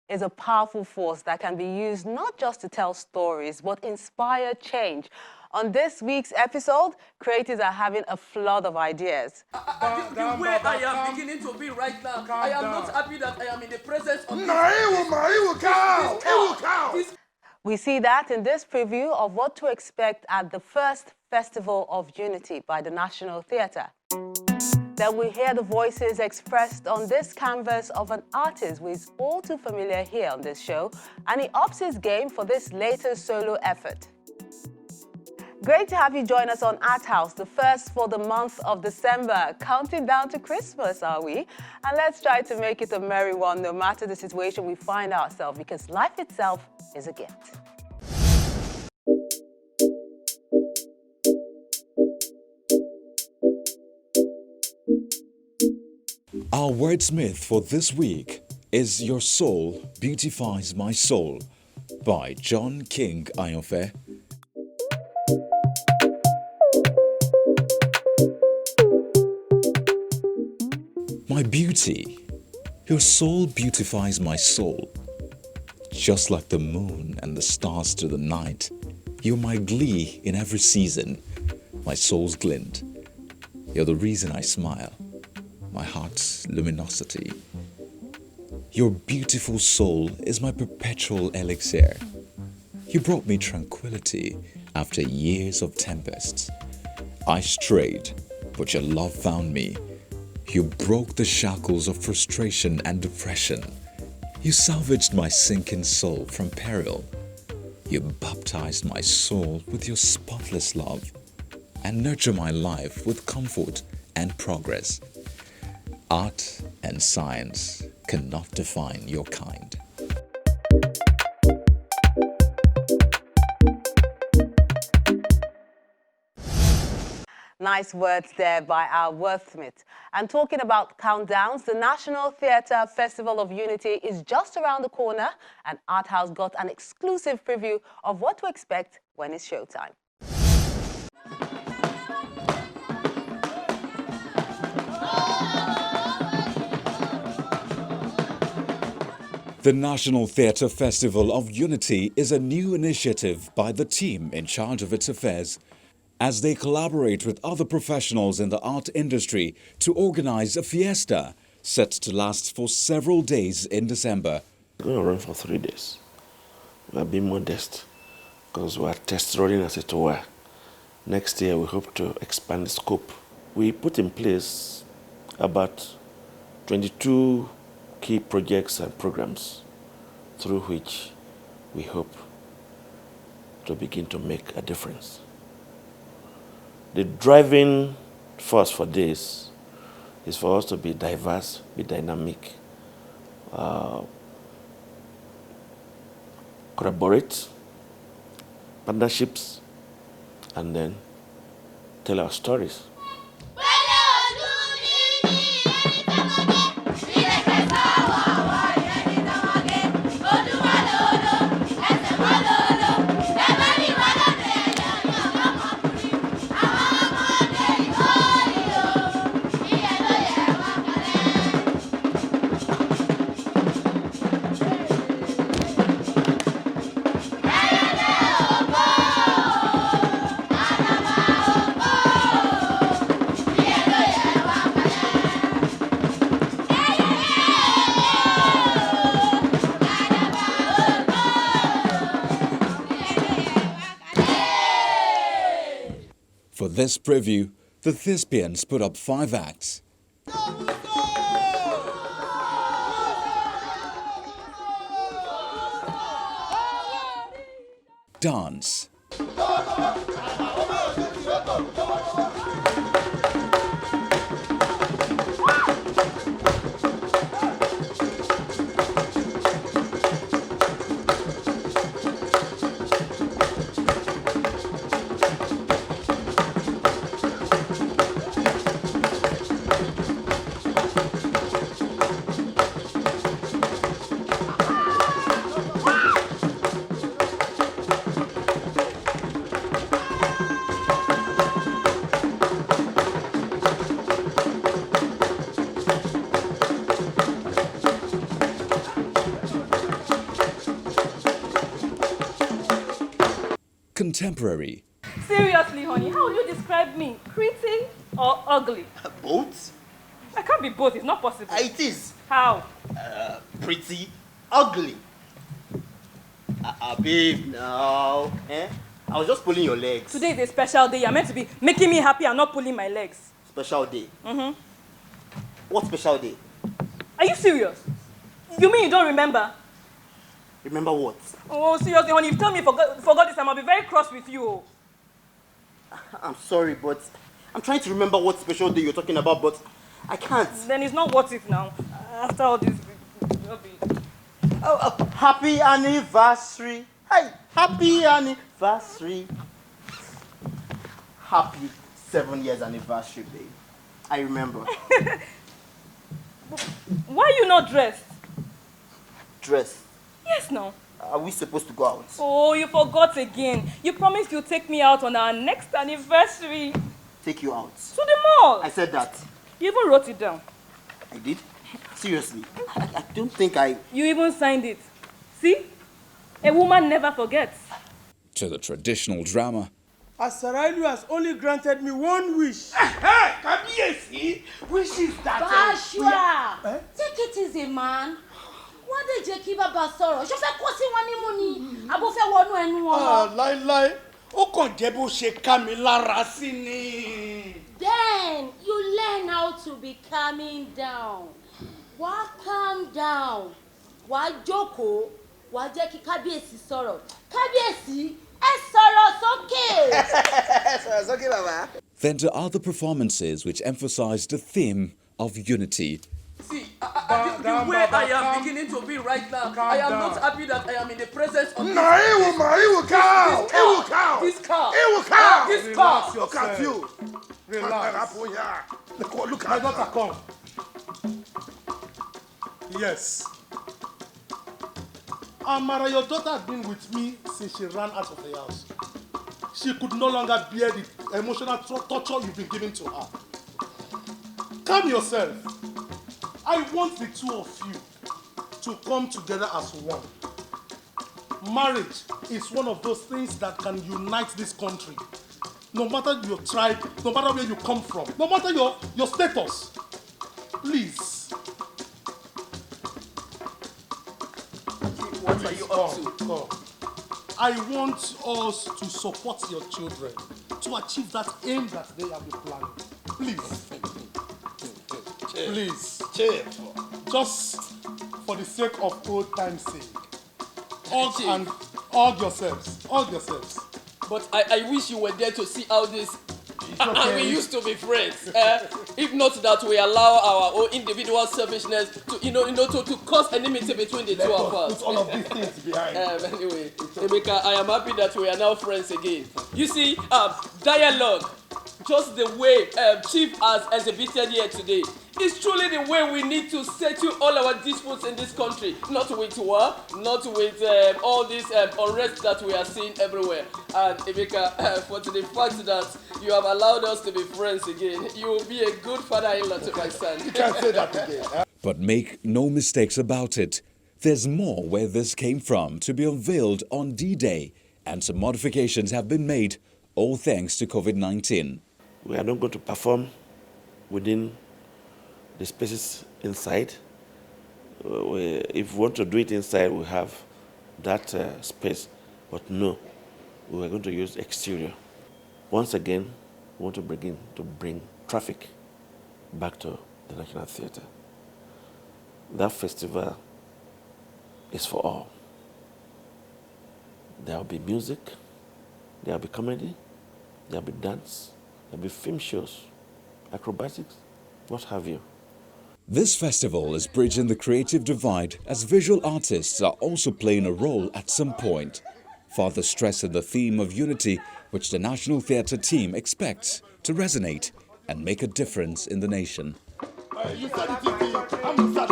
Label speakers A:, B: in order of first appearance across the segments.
A: is a powerful force that can be used not just to tell stories, but inspire change. On this week's episode, creators are having a flood of ideas.
B: The way I am beginning to be right now, I am not happy that I am in the presence of this.
A: We see that in this preview of what to expect at the first Festival of Unity by the National Theatre. Then we hear the voices expressed on this canvas of an artist who is all too familiar here on this show, and he ups his game for this latest solo effort. Great to have you join us on Art House, the first for the month of December. Counting down to Christmas, are we? And let's try to make it a merry one, no matter the situation we find ourselves, because life itself is a gift.
C: Our wordsmith for this week is Your Soul Beautifies My Soul by John King Ayonfe. My beauty, your soul beautifies my soul. Just like the moon and the stars to the night, you're my glee in every season, my soul's glint. You're the reason I smile, my heart's luminosity. Your beautiful soul is my perpetual elixir. You brought me tranquility after years of tempests. I strayed, but your love found me. You broke the shackles of frustration and depression. You salvaged my sinking soul from peril. You baptized my soul with your spotless love and nurture my life with comfort and progress. Art and science cannot define your kind.
A: Nice words there by our Wordsmith. And talking about countdowns, the National Theatre Festival of Unity is just around the corner, and Art House got an exclusive preview of what to expect when it's showtime.
C: The National Theatre Festival of Unity is a new initiative by the team in charge of its affairs, as they collaborate with other professionals in the art industry to organize a fiesta set to last for several days in December.
D: We're going to run for 3 days. We are being modest because we are test running, as it were. Next year, we hope to expand the scope. We put in place about 22 key projects and programs through which we hope to begin to make a difference. The driving force for this is for us to be diverse, be dynamic, collaborate, partnerships, and then tell our stories.
C: For this preview, the Thespians put up 5 acts. Dance. contemporary.
E: Seriously, honey, how will you describe me? Pretty or ugly?
F: Both?
E: I can't be both. It's not possible.
F: It is.
E: How?
F: Pretty, ugly. Babe, now. I was just pulling your legs.
E: Today is a special day. You're meant to be making me happy and not pulling my legs.
F: Special day?
E: Mm-hmm.
F: What special day?
E: Are you serious? You mean you don't remember?
F: Remember what?
E: Oh, seriously, honey, if you tell me you forgot this time, I'll be very cross with you. Oh.
F: I'm sorry, but I'm trying to remember what special day you're talking about, but I can't.
E: Then it's not what if now. After all this rubbish.
F: Happy anniversary. Hey, happy anniversary. Happy 7 years anniversary, babe. I remember.
E: Why are you not dressed?
F: Dressed?
E: Yes, no.
F: Are we supposed to go out?
E: Oh, you forgot again. You promised you'd take me out on our next anniversary.
F: Take you out?
E: To the mall.
F: I said that.
E: You even wrote it down.
F: I did? Seriously? I don't think I...
E: You even signed it. See? A woman never forgets.
C: To the traditional drama.
G: Asarailu has only granted me one wish. Kabiyesi, wish is that...
H: Bashua, take it easy, man. Why did you keep about sorrow? You fẹ́ kó sí wọn ní mu ni, abo fẹ́ wọnú ẹnu wọn.
G: Láíláí, ó kàn jẹ́ bó ṣe ká mi lára sí ni.
H: Then you learn how to be calming down. Wá calm down. Wá jókòó. Wá jẹ́ kí Kábíyèsí sọ̀rọ̀. Kábíyèsí, ẹ sọ̀rọ̀ sókè.
F: Sọ̀rọ̀ sókè, Baba.
C: Then to other performances which emphasize the theme of unity.
B: See, the way I am beginning to be right now, I am not happy that I am in the presence of
G: No, it will count. It will count.
B: This car.
G: It will count.
B: This car.
G: Look at you. Relax. Look at my daughter, come. Yes. Amara, your daughter has been with me since she ran out of the house. She could no longer bear the emotional torture you've been giving to her. Calm yourself. I want the two of you to come together as one. Marriage is one of those things that can unite this country. No matter your tribe, no matter where you come from, no matter your status. Please.
B: What are you up to?
G: Come. I want us to support your children to achieve that aim that they have been planning. Please. Please.
F: Chill.
G: Just for the sake of old time's sake. Hug yourselves. Hug yourselves.
B: But I wish you were there to see how this.
G: Okay.
B: We used to be friends. If not that we allow our own individual selfishness to to cause enmity between the two of us.
G: Put all of these things behind.
B: Anyway, Emeka, I am happy that we are now friends again. You see, dialogue, just the way Chief has exhibited here today, is truly the way we need to settle all our disputes in this country. Not with war, not with all this unrest that we are seeing everywhere. And Emeka, for the fact that you have allowed us to be friends again, you will be a good father-in-law to my son.
G: You can't say that again.
C: But make no mistakes about it. There's more where this came from to be unveiled on D-Day, and some modifications have been made, all thanks to COVID-19.
D: We are not going to perform within the spaces inside. If we want to do it inside, we have that space. But no, we are going to use exterior. Once again, we want to bring traffic back to the National Theatre. That festival is for all. There will be music, there will be comedy, there will be dance, there will be film shows, acrobatics, what have you.
C: This festival is bridging the creative divide as visual artists are also playing a role at some point, further stressing the theme of unity which the National Theatre team expects to resonate and make a difference in the nation.
G: You said it, I'm sad.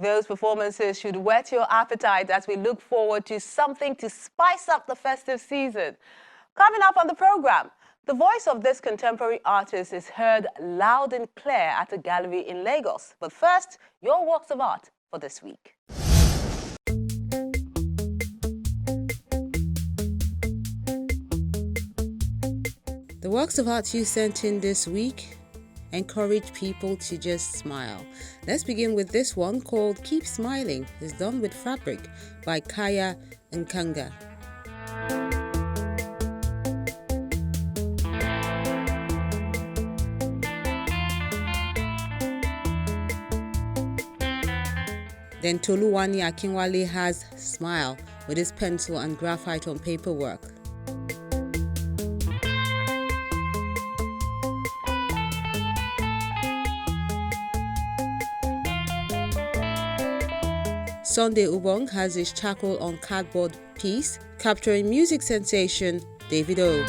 A: Those performances should whet your appetite as we look forward to something to spice up the festive season. Coming up on the program, the voice of this contemporary artist is heard loud and clear at a gallery in Lagos. But first, your works of art for this week. The works of art you sent in this week encourage people to just smile. Let's begin with this one called Keep Smiling. It's done with fabric by Kaya Nkanga. Then Toluwani Akinwale has Smile with his pencil and graphite on paperwork. Sunday Ubong has his charcoal on cardboard piece, capturing music sensation Davido.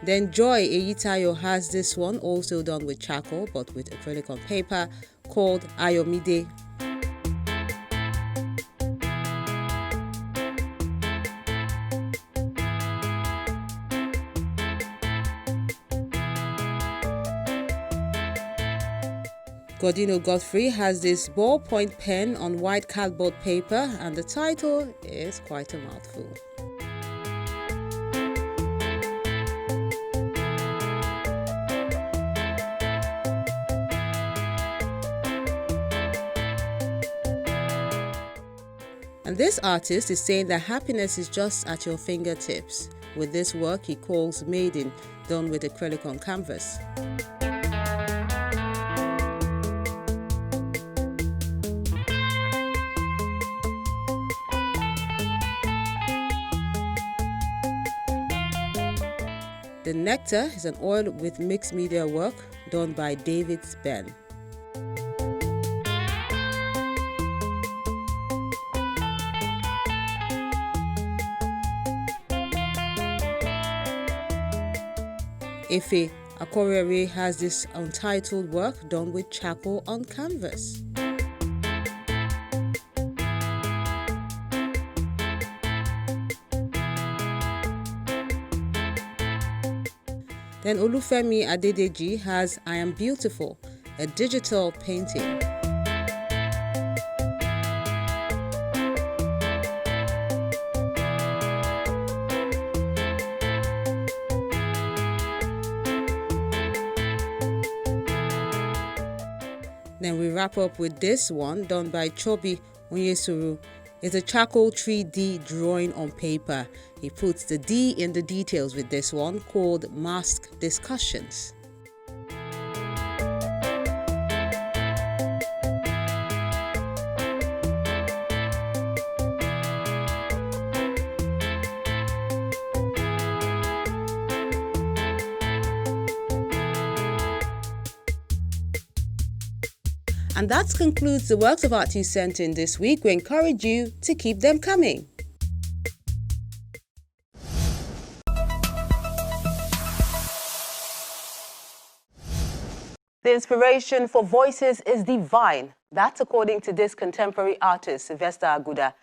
A: Then Joy Eyitayo has this one, also done with charcoal but with acrylic on paper, called Ayomide. Godino Godfrey has this ballpoint pen on white cardboard paper, and the title is quite a mouthful. And this artist is saying that happiness is just at your fingertips. With this work he calls Maiden, done with acrylic on canvas. The Nectar is an oil with mixed media work done by David Spen. Efe Akorere has this untitled work done with charcoal on canvas. Then Olufemi Adedeji has I Am Beautiful, a digital painting. Then we wrap up with this one done by Chobi Onyesuru. It's a charcoal 3D drawing on paper. He puts the D in the details with this one called Mask Discussions. And that concludes the works of art you sent in this week. We encourage you to keep them coming. The inspiration for voices is divine. That's according to this contemporary artist, Sylvester Aguda.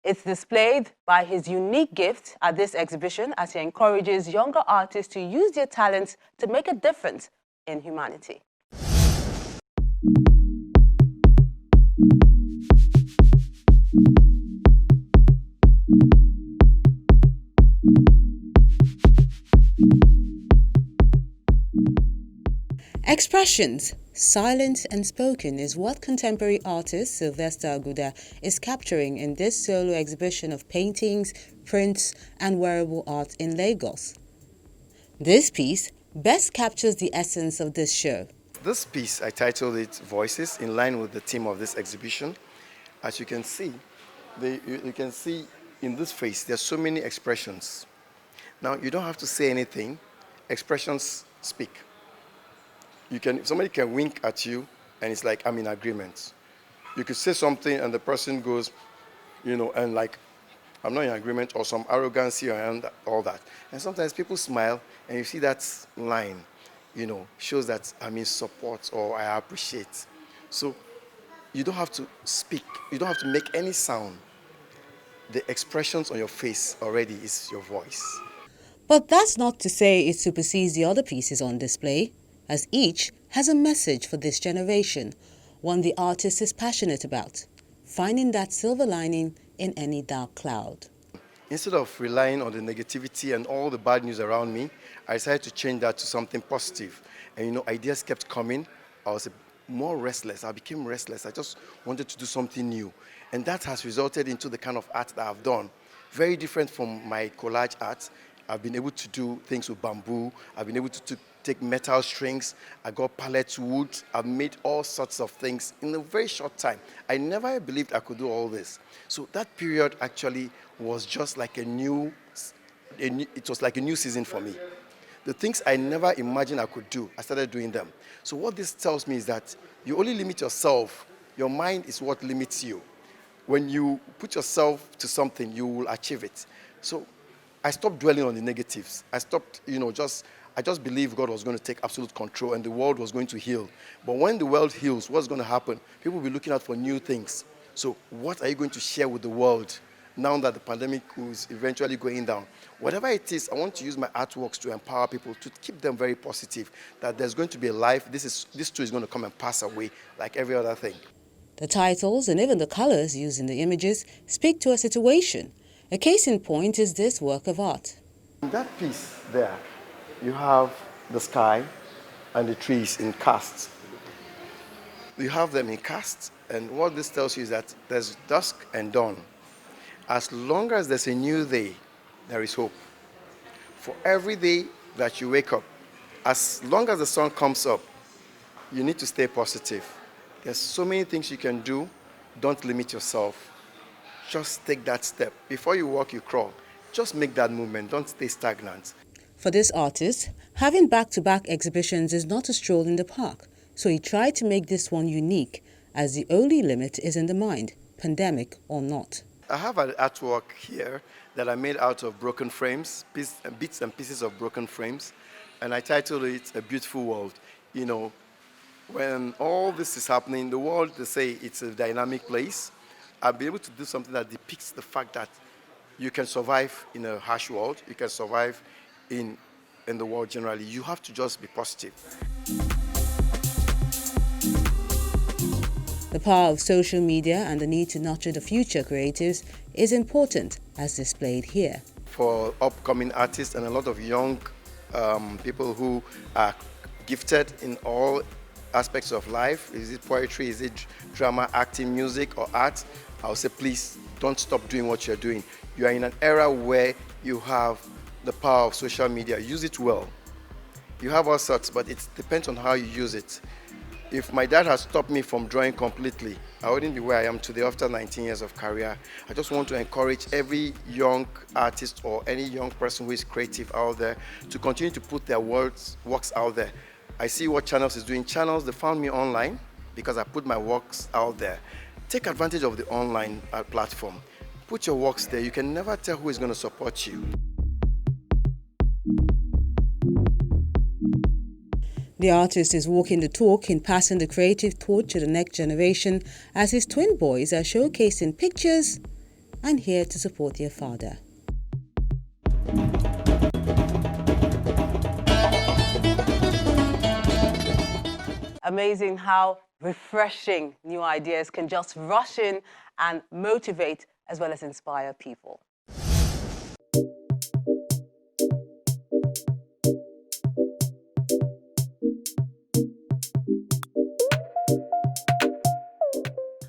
A: It's displayed by his unique gift at this exhibition as he encourages younger artists to use their talents to make a difference in humanity. Expressions, silent and spoken, is what contemporary artist Sylvester Aguda is capturing in this solo exhibition of paintings, prints, and wearable art in Lagos. This piece best captures the essence of this show.
I: This piece, I titled it Voices, in line with the theme of this exhibition. As you can see, you can see in this face, there's so many expressions. Now, you don't have to say anything. Expressions speak. Somebody can wink at you, and it's like, I'm in agreement. You could say something, and the person goes, and like, I'm not in agreement, or some arrogancy and all that. And sometimes people smile, and you see that line, shows that I'm in support or I appreciate. So you don't have to speak. You don't have to make any sound. The expressions on your face already is your voice.
A: But that's not to say it supersedes the other pieces on display, as each has a message for this generation, one the artist is passionate about, finding that silver lining in any dark cloud.
I: Instead of relying on the negativity and all the bad news around me, I decided to change that to something positive. And ideas kept coming. I was more restless. I became restless. I just wanted to do something new. And that has resulted into the kind of art that I've done. Very different from my collage art. I've been able to do things with bamboo. I've been able to take metal strings. I got pallet wood. I've made all sorts of things in a very short time. I never believed I could do all this. So that period actually was just like it was like a new season for me. The things I never imagined I could do, I started doing them. So what this tells me is that you only limit yourself. Your mind is what limits you. When you put yourself to something, you will achieve it. So I stopped dwelling on the negatives. I stopped, I just believed God was going to take absolute control and the world was going to heal. But when the world heals, what's going to happen? People will be looking out for new things. So what are you going to share with the world now that the pandemic is eventually going down? Whatever it is, I want to use my artworks to empower people, to keep them very positive, that there's going to be a life. This too is going to come and pass away like every other thing.
A: The titles and even the colors used in the images speak to a situation. A case in point is this work of art.
I: In that piece there, you have the sky and the trees in casts. You have them in casts, and what this tells you is that there's dusk and dawn. As long as there's a new day, there is hope. For every day that you wake up, as long as the sun comes up, you need to stay positive. There's so many things you can do. Don't limit yourself. Just take that step. Before you walk, you crawl. Just make that movement. Don't stay stagnant.
A: For this artist, having back-to-back exhibitions is not a stroll in the park, so he tried to make this one unique, as the only limit is in the mind, pandemic or not.
I: I have an artwork here that I made out of broken frames, bits and pieces of broken frames, and I titled it A Beautiful World. When all this is happening, the world, they say it's a dynamic place. I'll be able to do something that depicts the fact that you can survive in a harsh world, you can survive in the world generally. You have to just be positive.
A: The power of social media and the need to nurture the future creatives is important, as displayed here.
I: For upcoming artists and a lot of young people who are gifted in all aspects of life, is it poetry, is it drama, acting, music, or art, I would say please don't stop doing what you're doing. You are in an era where you have the power of social media. Use it well. You have all sorts, but it depends on how you use it. If my dad had stopped me from drawing completely, I wouldn't be where I am today after 19 years of career. I just want to encourage every young artist or any young person who is creative out there to continue to put their works out there. I see what Channels is doing. Channels, they found me online because I put my works out there. Take advantage of the online platform. Put your works there. You can never tell who is going to support you.
A: The artist is walking the talk in passing the creative torch to the next generation, as his twin boys are showcased in pictures and here to support their father. Amazing how refreshing new ideas can just rush in and motivate as well as inspire people.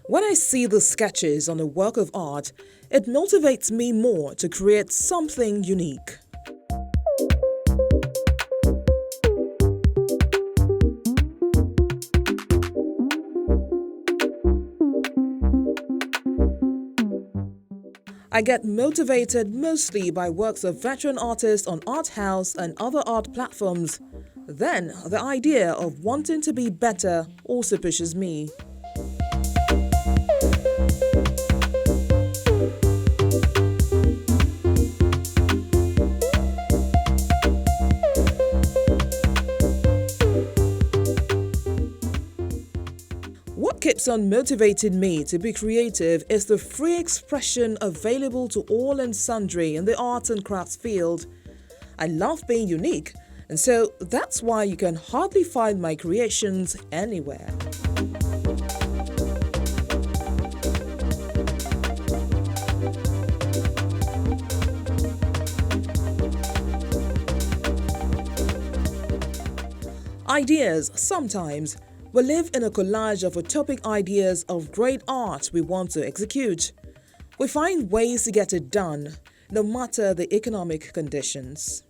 J: When I see the sketches on a work of art, it motivates me more to create something unique. I get motivated mostly by works of veteran artists on Art House and other art platforms. Then, the idea of wanting to be better also pushes me. What keeps on motivating me to be creative is the free expression available to all and sundry in the arts and crafts field. I love being unique, and so that's why you can hardly find my creations anywhere. Ideas, sometimes, we live in a collage of utopic ideas of great art we want to execute. We find ways to get it done, no matter the economic conditions.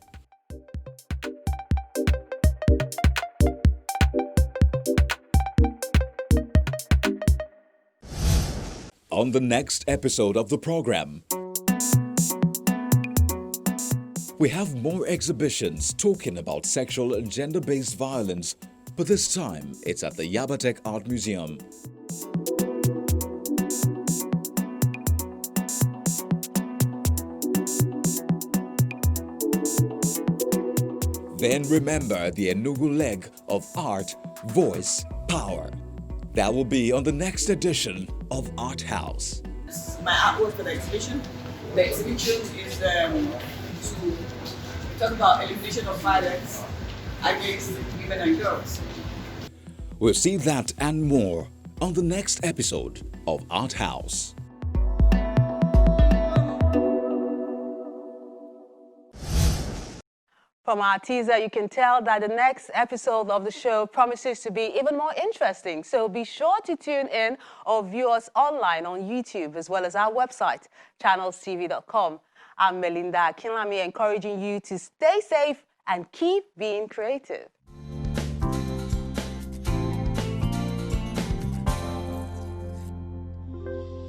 C: On the next episode of the program, we have more exhibitions talking about sexual and gender-based violence, but this time it's at the Yabatek Art Museum. Then remember the Enugu leg of art, voice, power. That will be on the next edition of Art House.
K: My artwork for the exhibition. The exhibition is to talk about elimination of violence against women and girls.
C: We'll see that and more on the next episode of Art House.
A: From our teaser, you can tell that the next episode of the show promises to be even more interesting. So be sure to tune in or view us online on YouTube as well as our website, channelstv.com. I'm Melinda Kinlami, encouraging you to stay safe and keep being creative.